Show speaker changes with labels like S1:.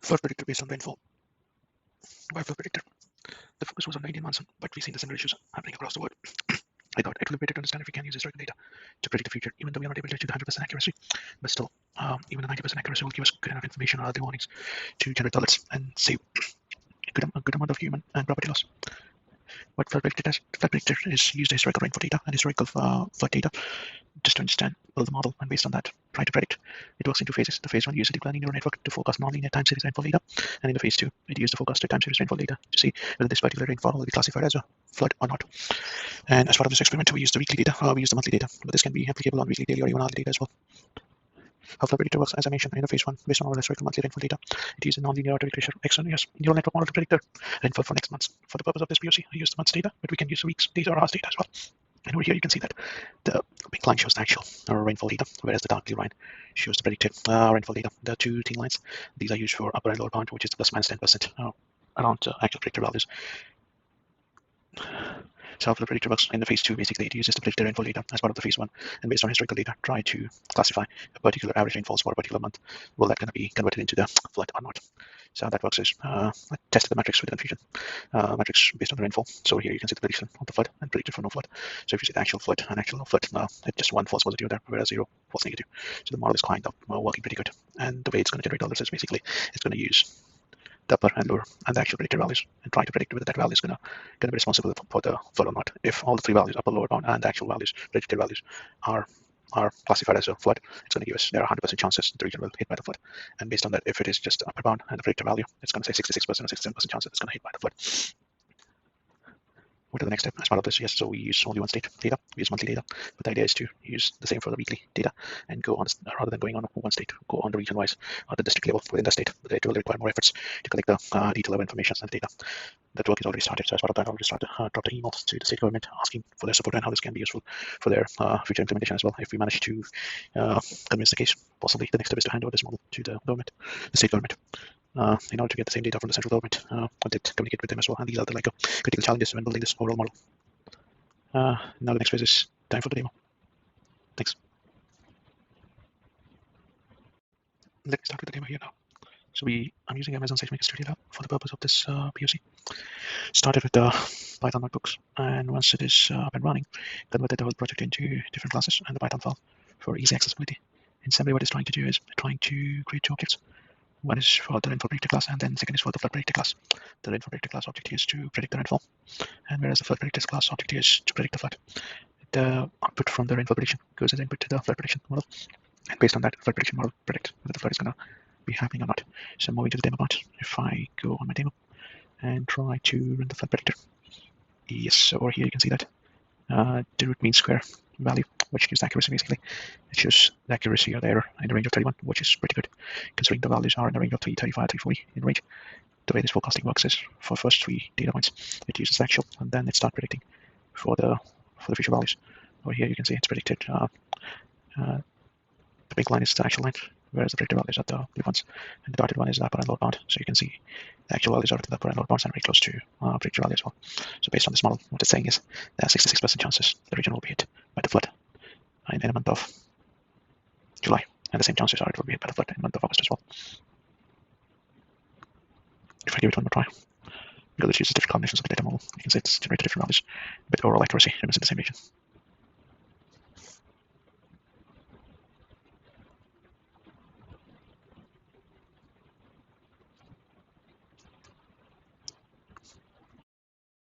S1: Flood predictor based on rainfall. By flood predictor, the focus was on the Indian monsoon, but we've seen the similar issues happening across the world. I thought it would be better to understand if we can use historical data to predict the future, even though we are not able to achieve 100% accuracy. But still, even a 90% accuracy will give us good enough information or early warnings to generate alerts and save a good amount of human and property loss. What flood predictor is used historical rainfall data and historical flood data just to understand, build a model, and based on that, try to predict. It works in two phases. The phase one uses a deep learning neural network to forecast nonlinear time series rainfall data, and in the phase two, it uses the forecasted time series rainfall data to see whether this particular rainfall will be classified as a flood or not. And as part of this experiment, we use the weekly data, we use the monthly data, but this can be applicable on weekly, daily, or even hourly data as well. How flood predictor works, as I mentioned in the phase one, based on our historical monthly rainfall data, it uses a nonlinear artificial extraneous neural network model to predict the rainfall for next month. For the purpose of this POC, I use the month's data, but we can use the week's data or hours data as well. And over here you can see that the pink line shows the actual rainfall data, whereas the dark blue line shows the predicted rainfall data. The two thin lines, these are used for upper and lower bound, which is the plus minus 10% around actual predictor values. So how the predictor works in the phase two, basically it uses the predicted rainfall data as part of the phase one, and based on historical data, try to classify a particular average rainfalls for a particular month. Will that going to be converted into the flood or not? So how that works is I tested the matrix with the confusion matrix based on the rainfall. So here you can see the prediction of the flood and predicted for no flood. So if you see the actual flood and actual no flood, it's just one false positive there, whereas zero false negative. So the model is kind of working pretty good. And the way it's going to generate alerts is basically it's going to use the upper and lower and the actual predicted values and try to predict whether that value is going to be responsible for the flood or not. If all the three values, upper, lower bound, and the actual values, predicted values, are classified as a flood, it's going to give us there are 100% chances the region will hit by the flood. And based on that, if it is just upper bound and the predicted value, it's going to say 66% or 67% chance that it's going to hit by the flood. What are the next step as part of this? Yes, so we use only one state data, we use monthly data, but the idea is to use the same for the weekly data and go on, rather than going on one state, go on the region wise or the district level within the state. But it will require more efforts to collect the detail level information and data. That work is already started, so as part of that, I'll just start to drop the emails to the state government asking for their support and how this can be useful for their future implementation as well. If we manage to convince the case, possibly the next step is to hand over this model to the government, the state government. In order to get the same data from the central government, I did communicate with them as well. And these are the critical challenges when building this overall model. Now the next phase is time for the demo. Thanks. Let's start with the demo here now. So I'm using Amazon SageMaker Studio for the purpose of this POC. Started with the Python notebooks, and once it is up and running, converted the whole project into different classes and the Python file for easy accessibility. In summary, what it's trying to do is trying to create two objects. One is for the rainfall predictor class, and then second is for the flood predictor class. The rainfall predictor class object is to predict the rainfall, and whereas the flood predictor class object is to predict the flood. The output from the rainfall prediction goes as input to the flood prediction model, and based on that, flood prediction model predicts whether the flood is going to be happening or not. So moving to the demo part, if I go on my demo and try to run the flood predictor, yes, over here you can see that the root mean square value, which gives the accuracy basically. It shows the accuracy or the error in the range of 31, which is pretty good considering the values are in the range of 335, 340 in range. The way this forecasting works is for first three data points, it uses actual, and then it starts predicting for the future values. Over here you can see it's predicted. The pink line is the actual line, whereas the predicted values are the blue ones, and the dotted one is the upper and lower bound. So you can see the actual values are the upper and lower bounds and very close to predicted value as well. So based on this model, what it's saying is there are 66% chances the region will be hit by the flood in the month of July, and the same chances are it will be hit by the flood in the month of August as well. If I give it one more try, because it uses different combinations of the data model, you can see it's generated different values, but overall accuracy remains in the same region.